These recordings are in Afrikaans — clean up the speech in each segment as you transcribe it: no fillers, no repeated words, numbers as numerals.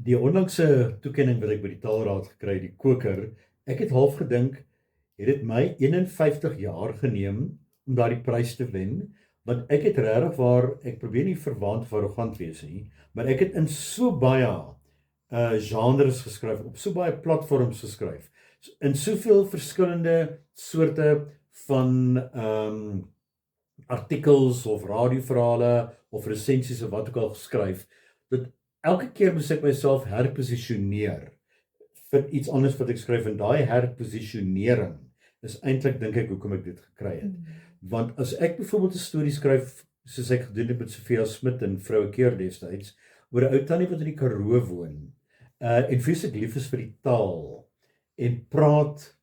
Die onlangse toekenning wat ek by die Taalraad gekry het, die koker, ek het half gedink, het dit my 51 jaar geneem om daardie prys te wen, want ek het regtig waar, ek probeer nie verwaand of arrogant wees nie, maar ek het in so baie genres geskryf, op so baie platforms geskryf, in soveel verskillende soorte van artikels of radioverhale of resensies of wat ook al geskryf, dat elke keer moet ek myself herposisioneer vir iets anders wat ek skryf, en daai herposisionering is eintlik, dink ek, hoekom ek dit gekry het. Want as ek byvoorbeeld 'n storie skryf, soos ek gedoen het met Sofia Smit en Vroue Keer destyds, oor 'n ou tannie wat in die Karoo woon, en vreeslik lief is vir die taal, en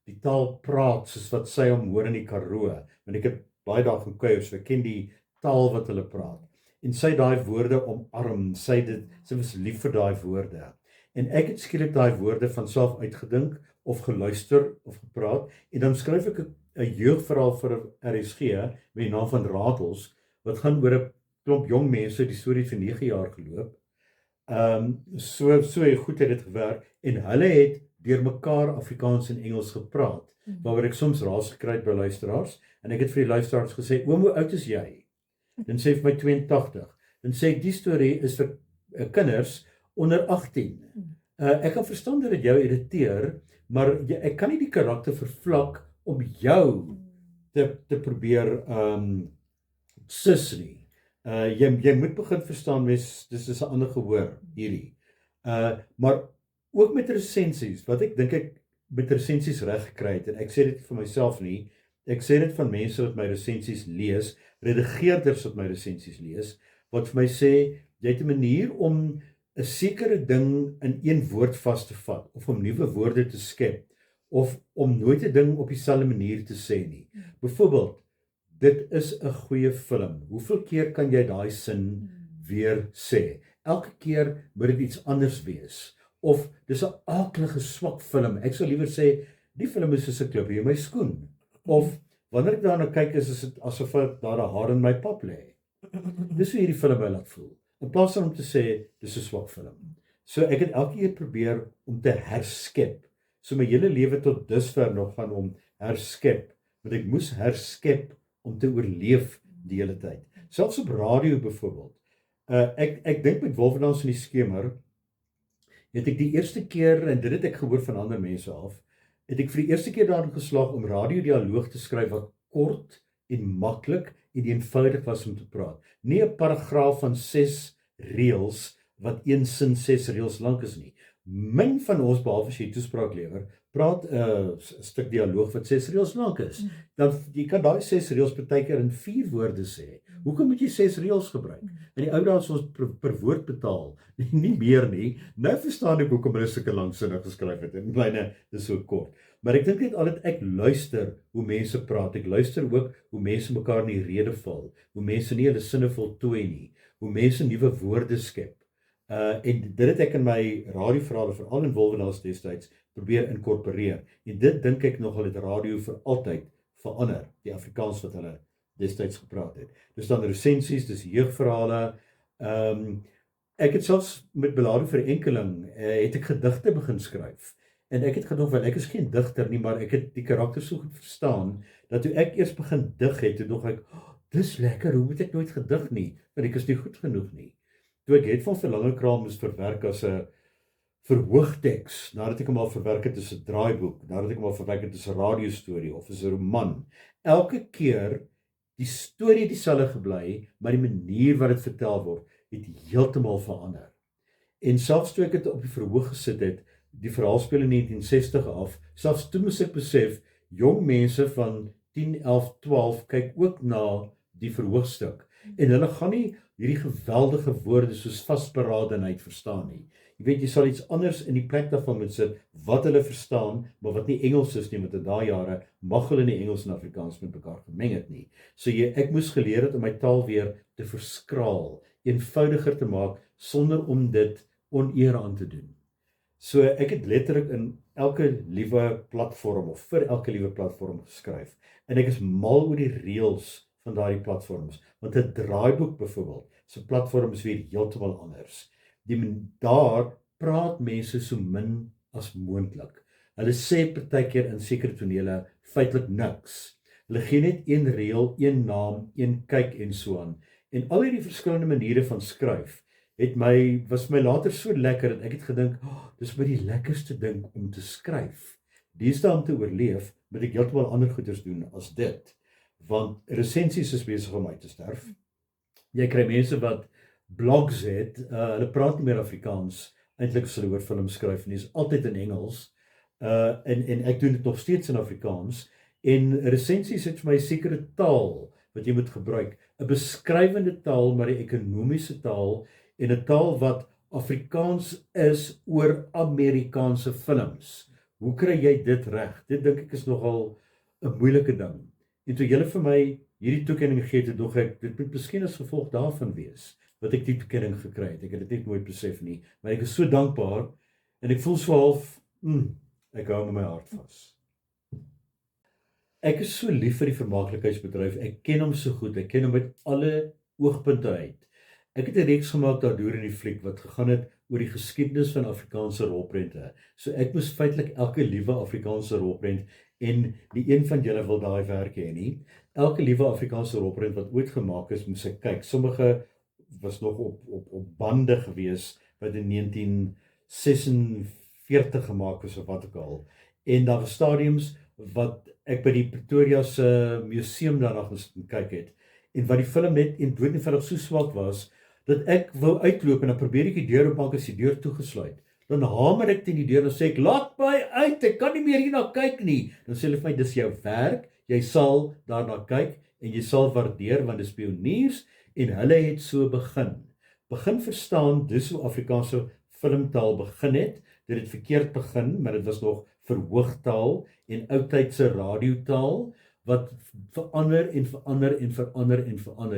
die taal praat soos wat sy hom hoor in die Karoo, want ek het baie daar gaan kuier, so ek ken die taal wat hulle praat, en sy daai woorde omarm, sy was lief vir daai woorde, en ek het skielik daai woorde van self uitgedink, of geluister, of gepraat, en dan skryf ek 'n jeugverhaal vir RSG, met die naam van Ratels, wat gaan oor 'n klomp jong mense, die storie het vir 9 jaar geloop, so goed het dit gewerk, en hulle het deur mekaar Afrikaans en Engels gepraat, waaroor ek soms raas gekry het by luisteraars, en ek het vir die luisteraars gesê, oom, hoe oud is jy? Dan sê vir my 82, dan sê ek, die storie is vir kinders onder 18. Ek kan verstaan dat dit jou irriteer, maar ek kan nie die karakter vervlak om jou te probeer sis nie. Jy moet begin verstaan, dis is 'n ander gehoor hierdie. Maar ook met resensies, wat ek dink ek met resensies reg gekry het, en ek sê dit vir myself nie, ek sê dit van mense wat my resensies lees, redigeerders wat my resensies lees, wat vir my sê, jy het 'n manier om 'n sekere ding in een woord vas te vat, of om nuwe woorde te skep, of om nooit 'n ding op dieselfde manier te sê nie. Byvoorbeeld, dit is 'n goeie film. Hoeveel keer kan jy daai sin weer sê? Elke keer moet dit iets anders wees. Of dis 'n aaklige swak film. Ek sou liewer sê die film is soos 'n klippie in my skoen. Of wanneer ek daarna kyk, is dit asof daar 'n haar in my pap lê. Dis hoe hierdie film my laat voel. In plaas van om te sê dis 'n swak film. So ek het elke keer probeer om te herskep. So my hele lewe tot dusver nog gaan om herskep, want ek moes herskep om te oorleef die hele tyd. Selfs op radio byvoorbeeld. Ek dink met Wolfdans in die skemer, het ek die eerste keer, en dit het ek gehoor van ander mense af, het ek vir die eerste keer daarin geslaag om radiodialoog te skryf wat kort en maklik en eenvoudig was om te praat. Nie 'n paragraaf van 6 reëls wat een sin 6 reëls lank is nie. Min van ons, behalwe as jy toespraak lewer, praat 'n stuk dialoog wat 6 reëls lank is. Dan jy kan daai 6 reëls partykeer in 4 woorde sê. Hoekom moet jy 6 reëls gebruik? In die ou dae het ons per woord betaal, nie meer nie. Nou verstaan ek hoekom hulle sulke lang sinne geskryf het. En myne is so kort. Maar ek dink net altyd ek luister hoe mense praat. Ek luister ook hoe mense mekaar in die rede val, hoe mense nie hulle sinne voltooi nie, hoe mense nuwe woorde skep. En dit het ek in my radioverhale, veral in Wolfdans destyds, probeer inkorporeer. En dit dink ek nogal het radio vir altyd verander, die Afrikaans wat hulle destyds gepraat het. Dus dan resensies, dis jeugverhale. Ek het selfs met Belade vir Enkeling, het ek gedigte begin skryf. En ek het gedog, wel ek is geen digter nie, maar ek het die karakter so goed verstaan, dat toe ek eers begin dig het, toe dog ek, dis lekker, hoe moet ek nooit gedig nie, want ek is nie goed genoeg nie. Toe ek het van Verlangekraal moes verwerk as 'n verhoogteks, nadat ek hom al verwerk het as 'n draaiboek, nadat ek hom al verwerk het as 'n radiostorie of as 'n roman. Elke keer die storie dieselfde gebly, maar die manier wat dit vertel word, het heeltemal verander. En selfs toe ek dit op die verhoog gesit het, die verhaal speel in 1960 af, selfs toe moes ek besef, jong mense van 10, 11, 12 kyk ook na die verhoogstuk. En hulle gaan nie hierdie geweldige woorde soos vasberadenheid verstaan nie. Jy weet, jy sal iets anders in die plek daarvan moet sit, wat hulle verstaan, maar wat nie Engels is nie, want in daai jare mag hulle nie Engels en Afrikaans met mekaar gemeng het nie. So ek moes geleer het om my taal weer te verskraal, eenvoudiger te maak, sonder om dit oneer aan te doen. So ek het letterlik in elke liewe platform, of vir elke liewe platform geskryf, en ek is mal oor die reëls van daardie platforms, want 'n draaiboek byvoorbeeld, se platform is weer heeltemal anders. Daar praat mense so min as moontlik. Hulle sê partykeer in sekere tonele feitelik niks. Hulle gee net een reël, een naam, een kyk en so aan. En al hierdie verskillende maniere van skryf was my later so lekker dat ek het gedink, dis my die lekkerste ding om te skryf. Deesdae om te oorleef, moet ek heeltemal ander goeders doen as dit. Want resensies is besig om uit te sterf. Jy kry mense wat blogs het, hulle praat nie meer Afrikaans, eintlik as hulle oor film skryf nie, is altyd in Engels. En ek doen dit nog steeds in Afrikaans. En resensies het vir my 'n sekere taal wat jy moet gebruik, 'n beskrywende taal, maar 'n ekonomiese taal en 'n taal wat Afrikaans is oor Amerikaanse films. Hoe kry jy dit reg? Dit dink ek is nogal 'n moeilike ding. En toe julle vir my hierdie toekenning gegee het, dog ek dit moet miskien as gevolg daarvan wees wat ek die toekenning gekry het. Ek het dit net nooit besef nie, maar ek is so dankbaar en ek voel so half, ek hou met my hart vas. Ek is so lief vir die vermaaklikheidsbedryf. Ek ken hom so goed. Ek ken hom met alle oogpunte uit. Ek het 'n reeks gemaak daardeur in die fliek wat gegaan het oor die geskiedenis van Afrikaanse rolprente. So ek moes feitelik elke liewe Afrikaanse rolprent, en nie een van julle wil daai werk hê nie. Elke liewe Afrikaanse rolprent wat ooit gemaak is, moes ek kyk. Sommige was nog op bande gewees wat in 1946 gemaak is of wat ook al. En daar was stadiums wat ek by die Pretoria se museum daarna gaan kyk het, en wat die film net eenvoudig so swak was, dat ek wou uitloop en dan probeer ek die deur oopmaak as die deur toegesluit. Dan hamer ek teen die deur en sê ek, laat my uit, ek kan nie meer hierna kyk nie. Dan sê hulle vir my, dis jou werk, jy sal daarna kyk en jy sal waardeer, want dis pioniers, en hulle het so begin verstaan, dis hoe Afrikaanse filmtaal begin het. Dit het verkeerd begin, maar dit was nog verhoogtaal en oudtydse radiotaal wat verander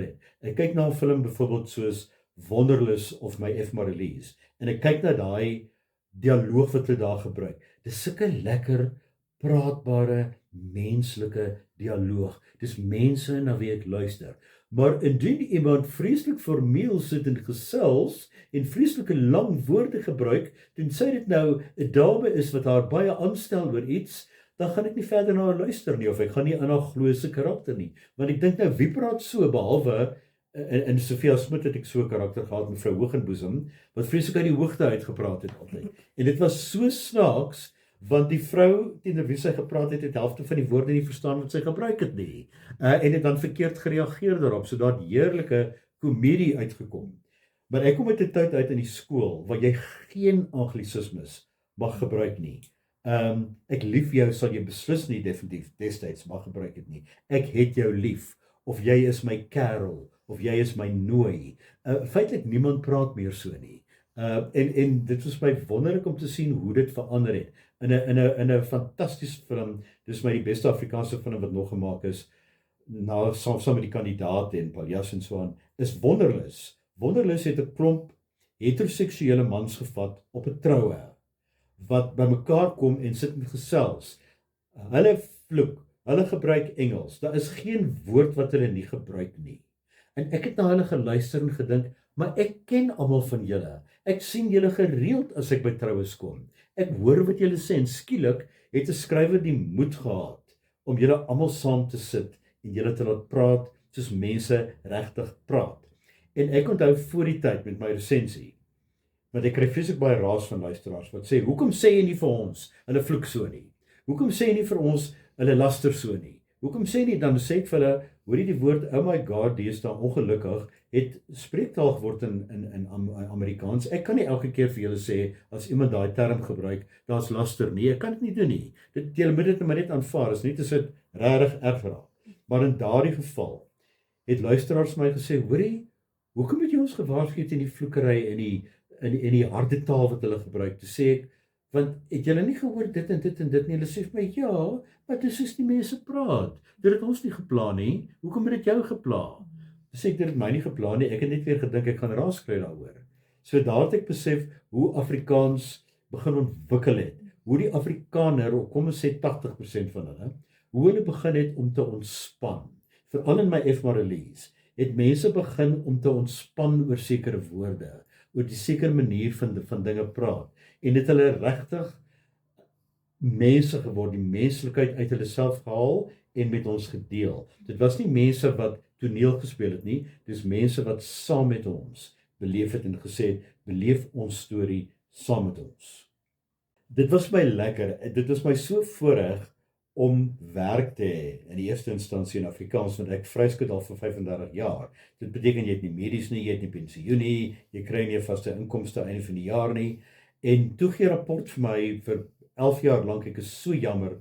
het. Ek kyk na 'n film byvoorbeeld soos Wonderlus of My F. Marlies en ek kyk na daai dialoog wat hulle daar gebruik. Dis sulke lekker praatbare menslike dialoog. Dis mense na wie ek luister. Maar indien iemand vreeslik formeel sit en gesels en vreeslike lang woorde gebruik, tensy dit nou 'n dame is wat haar baie aanstel oor iets, dan gaan ek nie verder na haar luister nie, of ek gaan nie aan haar glo se karakter nie. Want ek dink nou, wie praat so, behalwe in Sofia Smit het ek so 'n karakter gehad, mevrou Hoogenboesem, wat vreeslik uit die hoogte uitgepraat het altyd. En dit was so snaaks, want die vrou teenoor wie sy gepraat het helfte van die woorde nie verstaan wat sy gebruik het nie. En het dan verkeerd gereageer daarop, so daar het heerlike komedie uitgekom. Maar ek kom uit 'n tyd uit in die skool waar jy geen anglisismes mag gebruik nie. Ek lief jou sal jy beslis nie definitief destyds mag gebruik het nie. Ek het jou lief, of jy is my kerel, of jy is my nooi. Feitelik niemand praat meer so nie. En dit was my wonderlik om te sien hoe dit verander het. In 'n fantastiese film, dis my die beste Afrikaanse film wat nog gemaak is, saam met die kandidaat en Paljas en so aan, is Wonderlus. Wonderlus het 'n klomp heteroseksuele mans gevat op 'n troue, wat by mekaar kom en sit en gesels. Hulle vloek, hulle gebruik Engels, daar is geen woord wat hulle nie gebruik nie. En ek het na hulle geluister en gedink, maar ek ken almal van julle. Ek sien julle gereeld as ek by troues kom. Ek hoor wat julle sê en skielik het 'n skrywer die moed gehad om julle almal saam te sit en julle te laat praat soos mense regtig praat. En ek onthou voor die tyd met my resensie, want ek kry vreeslik baie raas van luisteraars wat sê, hoekom sê jy nie vir ons, hulle vloek so nie? Hoekom sê jy nie vir ons, hulle laster so nie? Hoekom sê nie, dan sê ek vir hulle, hoor jy die woord, oh my God, die is daar ongelukkig, het spreektaal geword in Amerikaans. Ek kan nie elke keer vir julle sê, as iemand daai term gebruik, daar's laster nie, ek kan dit nie doen nie. Julle moet dit maar net aanvaar, is nie te sit regtig erg raak. Maar in daardie geval, het luisteraars my gesê, hoorie, hoekom het jy ons gewaarsku teen die vloekery en die harde taal wat hulle gebruik? Toe sê ek, want het julle nie gehoor dit en dit en dit nie? Hulle sê vir my, ja, maar dis soos die mense praat. Dit het ons nie geplan nie. Hoekom het dit jou gepla? Toe sê ek, dit het my nie geplan nie. Ek het net weer gedink ek gaan raas kry daaroor. So daar het ek besef hoe Afrikaans begin ontwikkel het. Hoe die Afrikaner, kom ons sê 80% van hulle, hoe hulle begin het om te ontspan. Veral in my F. Marlies, het mense begin om te ontspan oor sekere woorde. oor die sekere manier van dinge praat. En dit hulle regtig mense geword, die menslikheid uit hulle self gehaal en met ons gedeel. Dit was nie mense wat toneel gespeel het nie, dis mense wat saam met ons beleef het en gesê het, beleef ons storie saam met ons. Dit was my lekker, dit was my so voorreg om werk te hê in die eerste instansie in Afrikaans, want ek vryskut al vir 35 jaar. Dit beteken jy het nie medies nie, jy het nie pensioen nie, jy kry nie 'n vaste inkomste einde van die jaar nie. En toe gee rapport vir my vir 11 jaar lank, ek is so jammer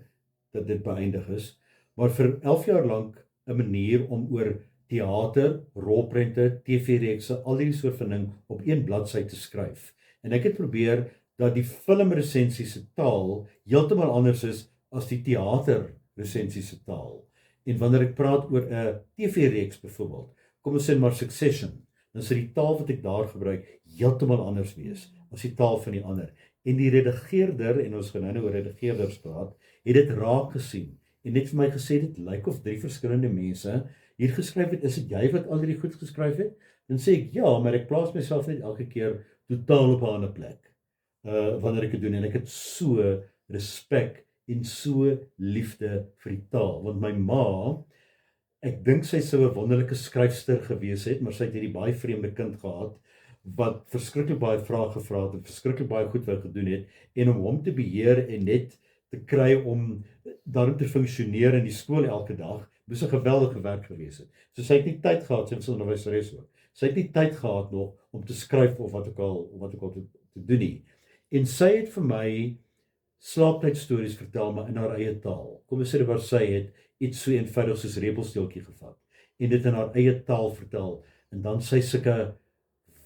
dat dit beëindig is, maar vir 11 jaar lank 'n manier om oor teater, rolprente, TV-reekse, al hierdie soort van ding op een bladsy te skryf. En ek het probeer dat die filmresensie se taal heeltemal anders is as die teaterresensie se taal. En wanneer ek praat oor 'n TV-reeks byvoorbeeld, kom ons sê maar Succession, dan sal die taal wat ek daar gebruik heeltemal anders wees as die taal van die ander. En die redigeerder, en ons gaan nou oor redigeerders praat, het dit raak gesien en net vir my gesê dit lyk of 3 verskillende mense hier geskryf het. Is dit jy wat al hierdie goed geskryf het? Dan sê ek ja, maar ek plaas myself net elke keer totaal op 'n ander plek. Wanneer ek dit doen, en ek het so respek en so liefde vir die taal, want my ma, ek dink sy sou 'n wonderlike skryfster gewees het, maar sy het hierdie baie vreemde kind gehad wat verskriklik baie vrae gevra het en verskriklik baie goed wou gedoen het, en om hom te beheer en net te kry om daarin te funksioneer in die skool elke dag, moes 'n geweldige werk gewees het. So sy het nie tyd gehad, sy was onderwyseres ook. Sy het nie tyd gehad nog om te skryf of wat ook al te doen nie. En sy het vir my slaaptydstories vertel, maar in haar eie taal. Kom ons sê waar sy het iets so eenvoudig soos repelsteeltjie gevat en dit in haar eie taal vertel, en dan sy sulke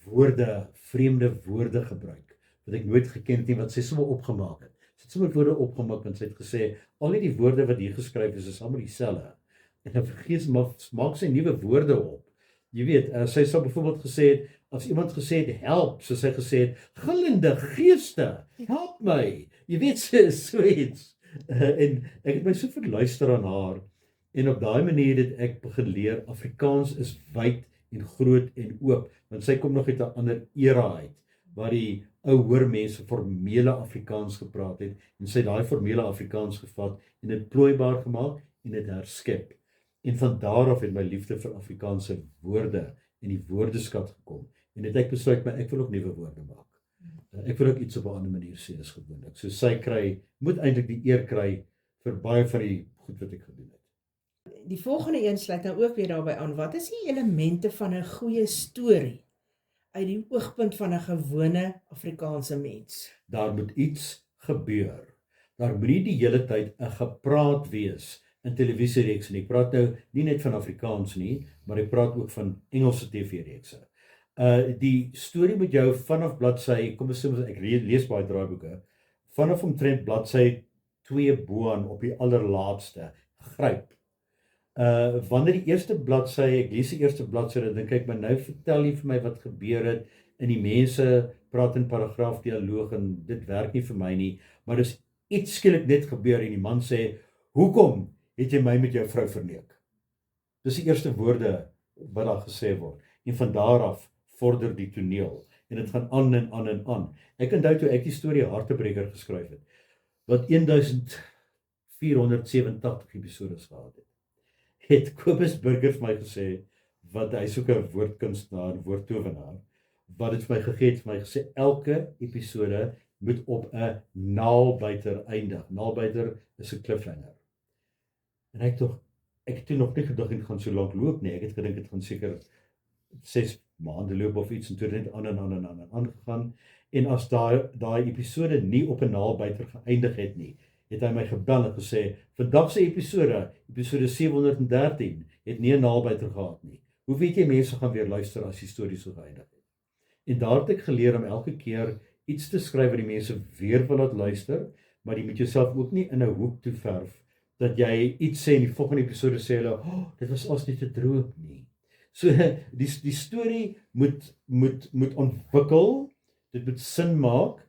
woorde, vreemde woorde gebruik wat ek nooit geken het nie, wat sy sommer opgemaak het. Sy het sommer woorde opgemaak en sy het gesê, al die woorde wat hier geskryf is almal dieselfde. En dan vergeet maak sy nuwe woorde op. Jy weet, sy sou byvoorbeeld gesê het, as iemand gesê het help, soos sy gesê het, gillende geeste, help my. Jy weet, so iets. En ek het my so verluister aan haar, en op daai manier het ek begin leer, Afrikaans is wyd en groot en oop, want sy kom nog uit 'n ander era uit, waar die ou hoër mense formele Afrikaans gepraat het, en sy het daai formele Afrikaans gevat, en dit plooibaar gemaak, en dit herskep. En van daar af het my liefde vir Afrikaanse woorde en die woordeskat gekom. En het ek besluit, maar ek wil ook nuwe woorde maak. Ek wil ook iets op 'n ander manier sê as gewoonlik. So sy moet eintlik die eer kry vir baie van die goed wat ek gedoen het. Die volgende een sluit nou ook weer daarbey aan. Wat is die elemente van 'n goeie storie uit die oogpunt van 'n gewone Afrikaanse mens? Daar moet iets gebeur. Daar moet nie die hele tyd 'n gepraat wees in televisiereekse nie. Ek praat nou nie net van Afrikaans nie, maar ek praat ook van Engelse TV-reekse. Die storie moet jou vanaf bladsy, kom ons sê, ek lees baie draaiboeke, vanaf omtrent bladsy 2 boaan op die allerlaatste gryp. Wanneer die eerste bladsy, ek lees die eerste bladsy, dan dink ek, maar nou vertel jy vir my wat gebeur het, en die mense praat in paragraafdialoog, en dit werk nie vir my nie, maar dis iets skielik net gebeur, en die man sê, hoekom het jy my met jou vrou verneek? Dis die eerste woorde wat daar gesê word, en van daar af vorder die toneel, en dit gaan aan en aan en aan. Ek onthou toe ek die storie Hartebreker geskryf het, wat 1487 episodes gehad het Kobus Burger vir my gesê, wat hy soek 'n woordkunstenaar, woordtowenaar, wat dit vir my gegee het, vir my gesê, elke episode moet op 'n naalbyter eindig. Naalbyter is 'n cliffhanger. En ek het toe nog nie gedink dit gaan so lank loop nie. Ek het gedink dit gaan seker 6 maande loop of iets, en toe net aan gegaan. En as daai episode nie op 'n naalbyter geëindig het nie, het hy my gebel en gesê, vandag se episode 713, het nie 'n naalbyter gehad nie. Hoe weet jy mense gaan weer luister as die storie so geëindig het? En daar het ek geleer om elke keer iets te skryf wat die mense weer wil laat luister, maar jy moet jouself ook nie in 'n hoek toe verf, dat jy iets sê en die volgende episode sê hulle, dit was als net 'n droom nie. So, die storie moet ontwikkel, dit moet sin maak.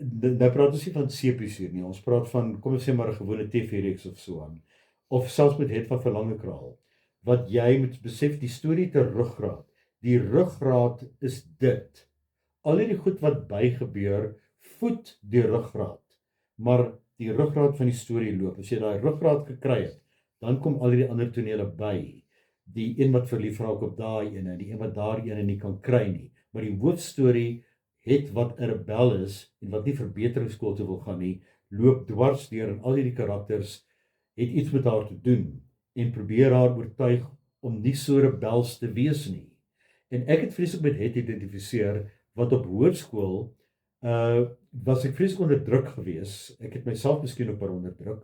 Nou praat ons nie van sepies hier nie, ons praat van, kom ons sê maar 'n gewone TV-reeks of so aan, of selfs met Het van Verlange Kraal, wat jy moet besef, die storie te ruggraat. Die ruggraat is dit al hierdie goed wat bygebeur, voed die ruggraat. Maar die ruggraat van die storie loop. As jy daai ruggraat gekry het, dan kom al die ander tonele by. Die een wat verlief raak op daai ene, die een wat daar ene nie kan kry nie. Maar die hoofstorie het wat 'n rebel is en wat nie verbeteringsskool toe wil gaan nie, loop dwars deur en al hierdie karakters het iets met haar te doen en probeer haar oortuig om nie so rebels te wees nie. En ek het vreeslik met het identifiseer wat op hoërskool was ek vreeslik onder druk gewees. Ek het myself miskien ook maar onder druk,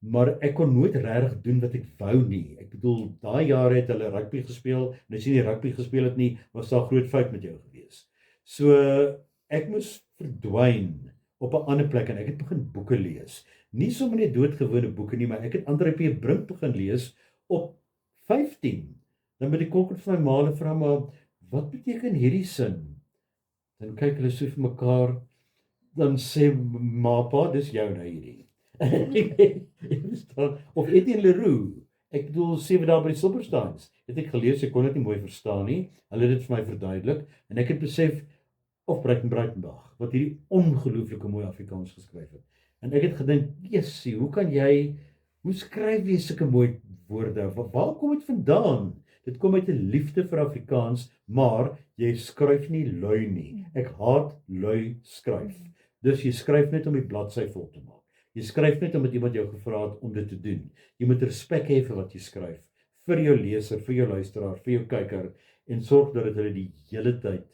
maar ek kon nooit regtig doen wat ek wou nie. Ek bedoel, daai jare het hulle rugby gespeel, en as jy nie rugby gespeel het nie, was daar 'n groot fout met jou gewees. So, ek moes verdwyn op 'n ander plek en ek het begin boeke lees. Nie sommer net doodgewone boeke nie, maar ek het André P. Brink begin lees op 15. Dan met die kokker van my ma hulle vra maar, wat beteken hierdie sin? Dan kyk hulle so vir mekaar, dan sê ma, pa, dis jou nou hierdie. Of Etienne Leroux, ek bedoel 7 dae by die Silbersteins, het ek gelees, ek kon dit nie mooi verstaan nie, hulle het dit vir my verduidelik, en ek het besef, of Breitenbach, wat hierdie ongelooflike mooi Afrikaans geskryf het. En ek het gedink, Jessie, hoe skryf jy sulke mooi woorde? Waar kom dit vandaan? Dit kom uit 'n liefde vir Afrikaans, maar jy skryf nie lui nie. Ek haat lui skryf. Dus jy skryf net om die bladsy vol te maak. Jy skryf net omdat iemand jou gevra het om dit te doen. Jy moet respek hê vir wat jy skryf, vir jou leser, vir jou luisteraar, vir jou kyker, en sorg dat dit hulle die hele tyd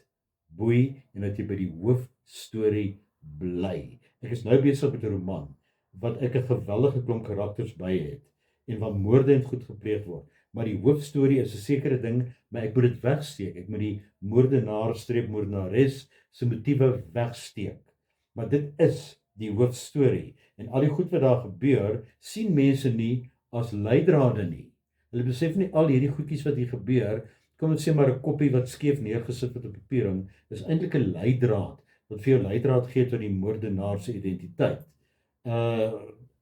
boei en dat jy by die hoofstorie bly. Ek is nou besig met 'n roman wat ek 'n geweldige klomp karakters by het en waar moorde en goed gepleeg word. Maar die hoofstorie is 'n sekere ding, maar ek moet dit wegsteek. Ek moet die moordenaar/moordenares se motiewe wegsteek. Maar dit is die hoofstorie. En al die goed wat daar gebeur, sien mense nie as leidrade nie. Hulle besef nie al hierdie goedjies wat hier gebeur, kom ons sê maar 'n koppie wat skeef neergesit word op papiering, dis eintlik 'n leidraad wat vir jou leidraad gee tot die moordenaar se identiteit.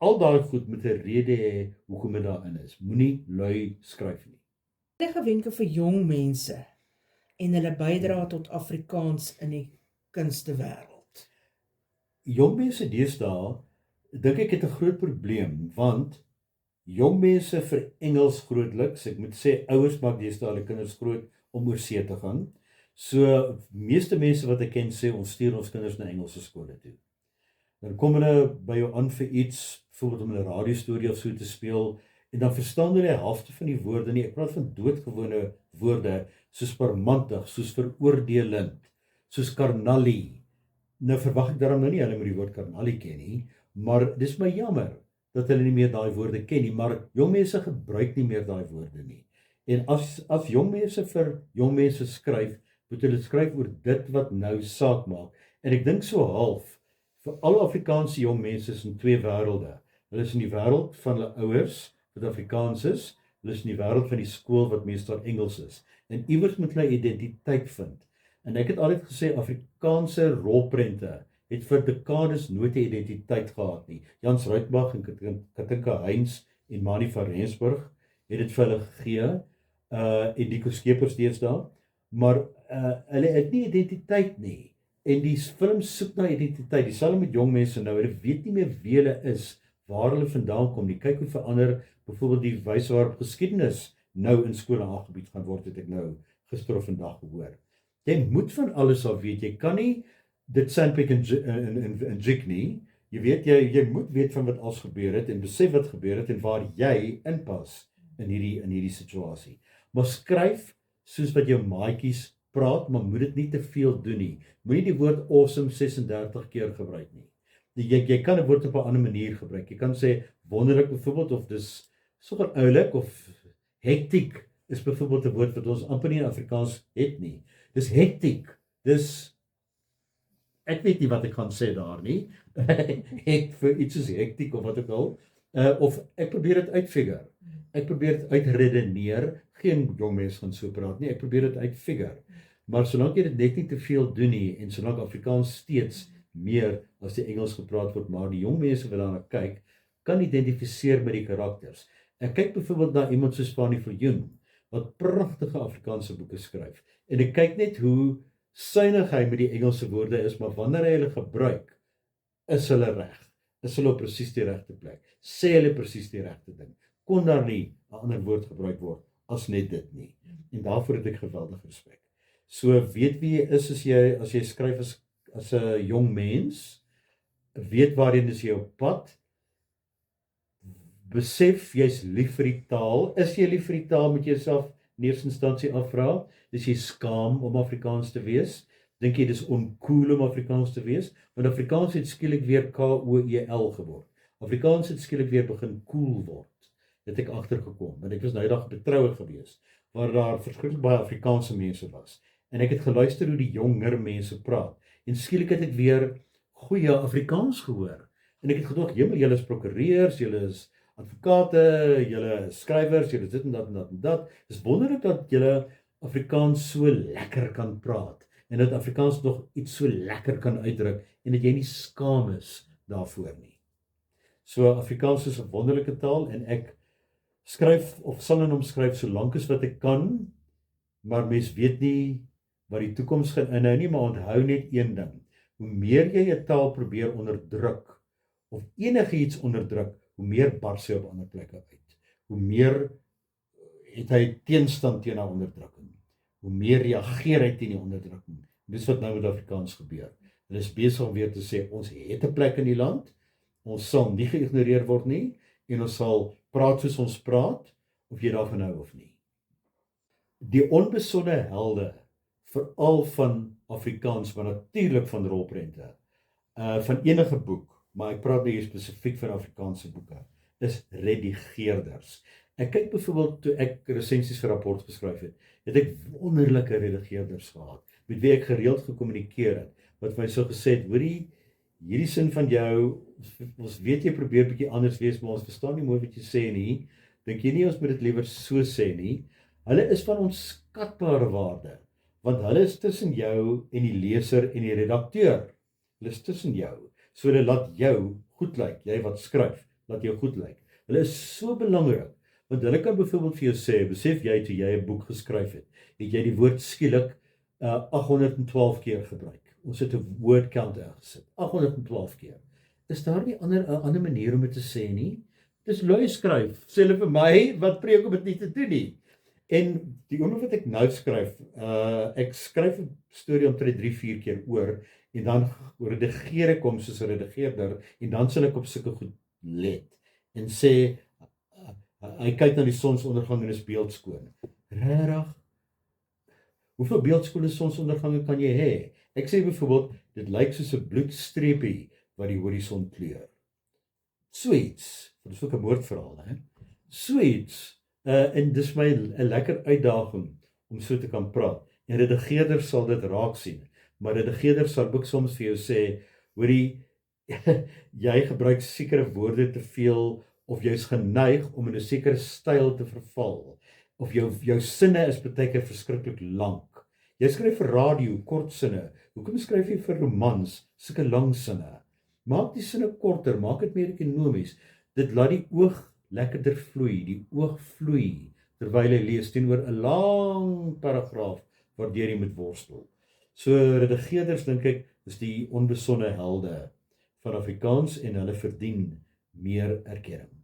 Al daai goed met 'n rede hê hoekom dit daarin is. Moenie lui skryf nie. Enige wenke vir jong mense en hulle bydra tot Afrikaans in die kunstewêreld? Jong mense deesdae, dink ek het 'n groot probleem, want jong mense vir Engels grootliks, ek moet sê ouers maak deesdae hulle kinders groot om oor see te gaan. So meeste mense wat ek ken sê ons stuur ons kinders na Engelse skole toe. Dan kom hulle by jou aan vir iets, byvoorbeeld om 'n radiostorie of so te speel, en dan verstaan hulle die helfte van die woorde nie. Ek praat van doodgewone woorde soos parmantig, soos veroordelend, soos karnallie. Nou verwag ek daarom nou nie hulle moet die woord karnallie ken nie, maar dis my jammer dat hulle nie meer daai woorde ken nie, maar jong mense gebruik nie meer daai woorde nie. En as jong mense vir jong mense skryf, moet hulle skryf oor dit wat nou saak maak. En ek dink so half vir al Afrikaanse jong mense is in twee wêrelde. Hulle is in die wêreld van hulle ouers wat Afrikaans is, hulle is in die wêreld van die skool wat meestal Engels is. En iewers moet hulle identiteit vind. En ek het altyd gesê Afrikaanse rolprente het vir dekades nooit 'n identiteit gehad nie. Jans Ruitbach en Katinka Heinz en Mani van Rensburg het dit vir hulle gegee, en die Skeepers deesdae, maar hulle het nie identiteit nie. En die film soek na identiteit. Dieselfde met jong mense nou, hulle weet nie meer wie hulle is, waar hulle vandaan kom nie. Kyk hoe verander byvoorbeeld die wyse waarop geskiedenis nou in skole aangebied gaan word, het ek nou gister of vandag gehoor. Jy moet van alles af weet. Jy kan nie dit sandpick en jig nie. Jy weet jy moet weet van wat als gebeur het en besef wat gebeur het en waar jy inpas in hierdie situasie. Maar skryf soos wat jou maatjies praat, maar moet dit nie te veel doen nie. Moenie die woord awesome 36 keer gebruik nie. Jy kan 'n woord op 'n ander manier gebruik. Jy kan sê wonderlik byvoorbeeld, of dis sommer oulik, of hektiek is byvoorbeeld 'n woord wat ons amper nie in Afrikaans het nie. Dis hektiek. Dis ek weet nie wat ek gaan sê daar nie. Ek vir iets soos hektiek of wat ook al. Of ek probeer dit uitfigure. Ek probeer dit uitredeneer. Geen jong mens gaan so praat nie. Ek probeer dit uitfigure. Maar solank jy dit net nie te veel doen nie en solank Afrikaans steeds meer as die Engels gepraat word, maar die jong mense wat daarna kyk, kan identifiseer met die karakters. Ek kyk byvoorbeeld na iemand soos Fanny Viljoen wat pragtige Afrikaanse boeke skryf. En ek kyk net hoe suinig hy met die Engelse woorde is, maar wanneer hy hulle gebruik, is hulle reg. Is hulle op presies die regte plek. Sê hulle presies die regte ding. Kon daar nie 'n ander woord gebruik word as net dit nie. En daarvoor het ek geweldig respek. So weet wie jy is as jy skryf as 'n jong mens, weet waarheen is jy op pad, besef jy's lief vir die taal. Is jy lief vir die taal, moet jy jouself in eerste instansie afvra, is jy skaam om Afrikaans te wees? Dink jy dis oncool om Afrikaans te wees? Want Afrikaans het skielik weer KOEL geword. Afrikaans het skielik weer begin cool word. Het ek agtergekom, want ek was nou eendag op 'n troue gewees waar daar verskriklik baie Afrikaanse mense was. En ek het geluister hoe die jonger mense praat. En skielik het ek weer goeie Afrikaans gehoor. En ek het gedog, julle is prokureurs, julle is advokate, julle is skrywers, julle is dit en dat en dat en dat. Dis wonderlik dat julle Afrikaans so lekker kan praat en dat Afrikaans nog iets so lekker kan uitdruk en dat jy nie skaam is daarvoor nie. So Afrikaans is 'n wonderlike taal en ek skryf of sal in hom skryf solank as wat ek kan, maar mens weet nie wat die toekoms gaan inhou nie, maar onthou net een ding. Hoe meer jy 'n taal probeer onderdruk of enigiets onderdruk, hoe meer bars hy op ander plekke uit. Hoe meer het hy teenstand teen daardie onderdrukking. Hoe meer reageer hy teen die onderdrukking. Dis wat nou met Afrikaans gebeur. Hulle is besig om weer te sê ons het 'n plek in die land. Ons sal nie geïgnoreer word nie en ons sal praat soos ons praat of jy daarvan hou of nie. Die onbesonde helde veral van Afrikaans, maar natuurlik van rolprente, van enige boek, maar ek praat hier spesifiek van Afrikaanse boeke, is redigeerders. Ek kyk byvoorbeeld toe ek resensies vir rapport geskryf het ek wonderlike redigeerders gehad, met wie ek gereeld gekommunikeer het, wat my so gesê het, hoorie, hierdie sin van jou, ons weet jy probeer bietjie anders wees, maar ons verstaan nie mooi wat jy sê nie, dink jy nie ons moet dit liewer so sê nie. Hulle is van onskatbare waarde, want hulle is tussen jou en die leser en die redakteur. Hulle is tussen jou, so hulle laat jou goed lyk, jy wat skryf, laat jou goed lyk. Hulle is so belangrik, want hulle kan byvoorbeeld vir jou sê, besef jy toe jy 'n boek geskryf het jy die woord skielik 812 keer gebruik. Ons het 'n word count ingesit, 812 keer. Is daar nie 'n ander manier om dit te sê nie? Dis lui skryf, sê hulle vir my, wat preek om dit nie te doen nie. En die oomblik wat ek nou skryf, ek skryf 'n storie omtrent 3-4 keer oor, en dan redigeer ek hom soos 'n redigeerder, en dan sal ek op sulke goed let, en sê, hy kyk na die sonsondergang en is beeldskoon. Regtig? Hoeveel beeldskone sonsondergange kan jy hê? Ek sê byvoorbeeld, dit lyk soos 'n bloedstreepie wat die horison kleur. So iets, dit is ook 'n woordverhaal, hè? So iets, en dis my 'n lekker uitdaging om so te kan praat. En redigeerders sal dit raak sien, maar redigeerders sal ook soms vir jou sê, hoorie, jy gebruik sekere woorde te veel, of jy's geneig om in 'n sekere styl te verval, of jou sinne is baie keer verskriklik lank. Jy skryf vir radio, kort sinne. Hoekom skryf jy vir romans, sulke lang sinne? Maak die sinne korter, maak dit meer ekonomies. Dit laat die oog lekkerder vloei, die oog vloei, terwyl hy lees teenoor 'n lang paragraaf waardeur jy moet worstel. So redigeerders, dink ek, is die onbesonde helde van Afrikaans en hulle verdien meer erkenning.